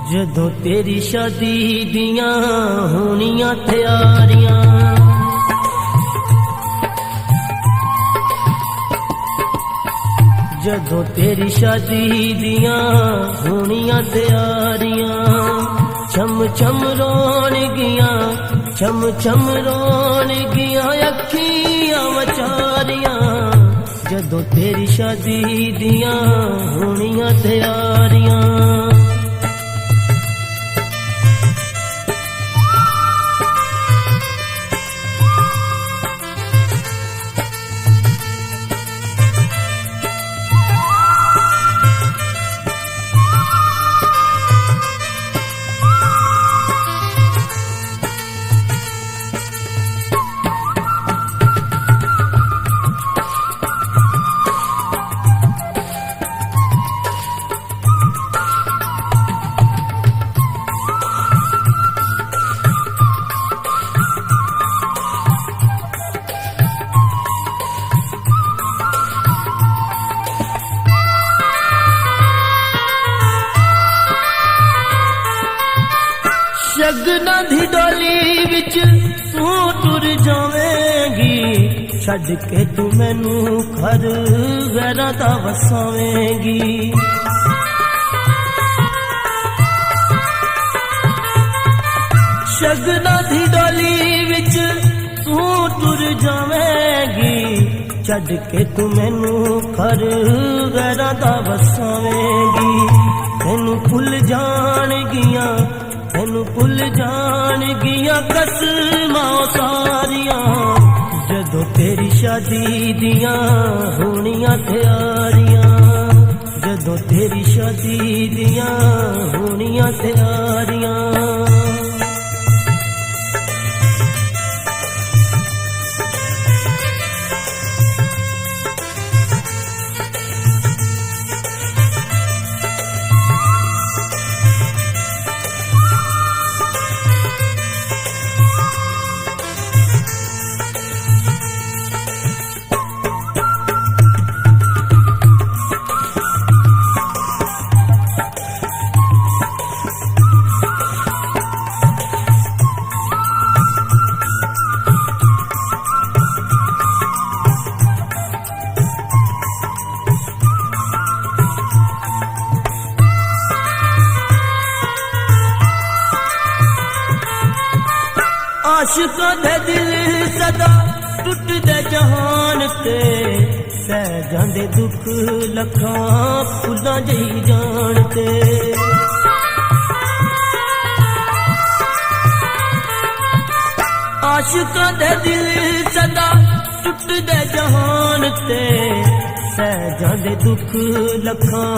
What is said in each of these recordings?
जदों तेरी शादी दियां होनियां तैयारियां, जदों तेरी शादी दियां होनियां तैयारियां, चम चम रोनगियां, चम चम रोनगियां अखियां वचारियां, जदों तेरी शादी दियां होनियां तैयारियां। शगना दी डोली विच तू टुर जावेंगी, छड़ के तू मैनू घर गैरां दा वसावेंगी। शगना दी डोली विच तू टुर जावेंगी, छड़ के तू मैनू घर गैरां दा वसावेंगी। तैनू भुल जाणगियां, तैनू भुल जाणगियां कसमां सारियां, जदों तेरी शादी दियां होनियां तैयारियां, जदों तेरी शादी दियां होनियां तैयारियां। आशिकां दे दिल सदा टुटदे जहान ते, सह जांदे दुख लखां फुल्लां जही जान ते। आशिकां दे दिल सदा टुटदे जहान ते, सह जांदे दुख लखां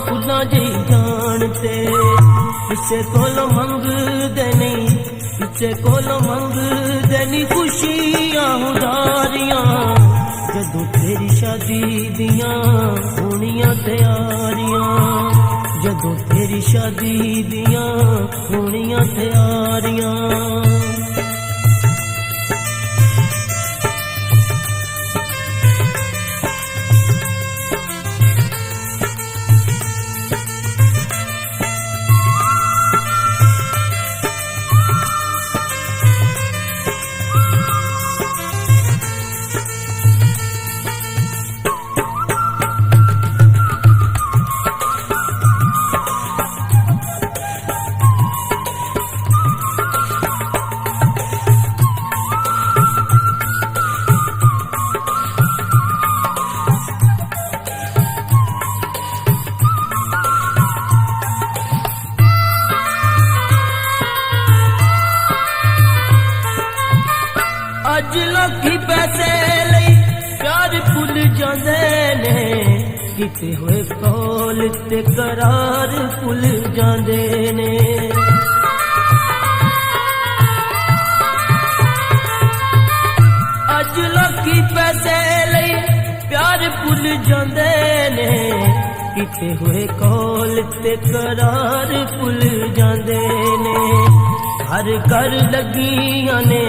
फुल्लां जही जान ते। किसे कोलों मंगदे नहीं, किसे कोलों मंगदे नहीं खुशियां उधारियां, जदों तेरी शादी दियां होनियां तैयारियां, जदों तेरी शादी दियां होनियां तैयारियां। अज लोकी पैसे लई प्यार भुल जांदे ने, किते होए कौल ते करार भुल जांदे ने। अज लोकी पैसे लई प्यार भुल जांदे ने, किते होए कौल ते करार भुल जांदे ने। हर कर लगियां ने,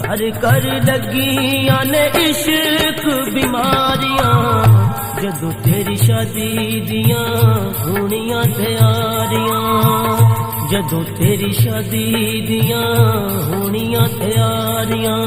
कर कर लगियां ने इश्क बीमारियां, जदों तेरी शादी दियां होनियां तैयारियां। जदों तेरी शादी दियां होनियां तैयारियां।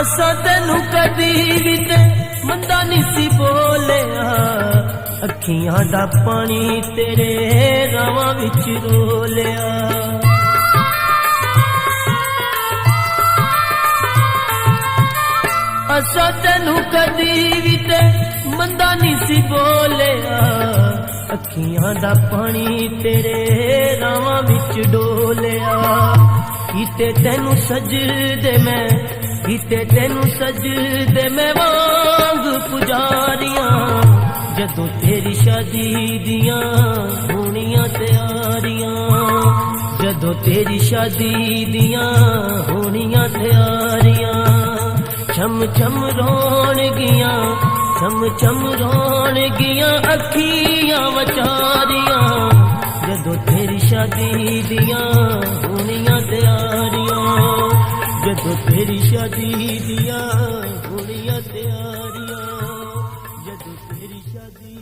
असां तैनू कदी भी ते मंदा नहीं सी बोलिया, अखियां दा पानी तेरे रावां विच रोलिया। असां तैनू कदी भी ते मंदा नहीं सी बोलिया, अखियां दा पानी तेरे रावां विच डोलिया। कीते तैनू सजदे मैं, कीते तैनू सजदे मैं वांग पुजारियां। जदों तेरी शादी दियां होनियां तैयारियां, जदों तेरी शादी दियां होनियां तैयारियां। छम छम रोण गियां, छम छम रोण गियां अखियां वचारियां। जदों तेरी शादी दियां होनियां तैयारियां, जदों तेरी शादी दियां होनियां तैयारियां, जदों तेरी शादी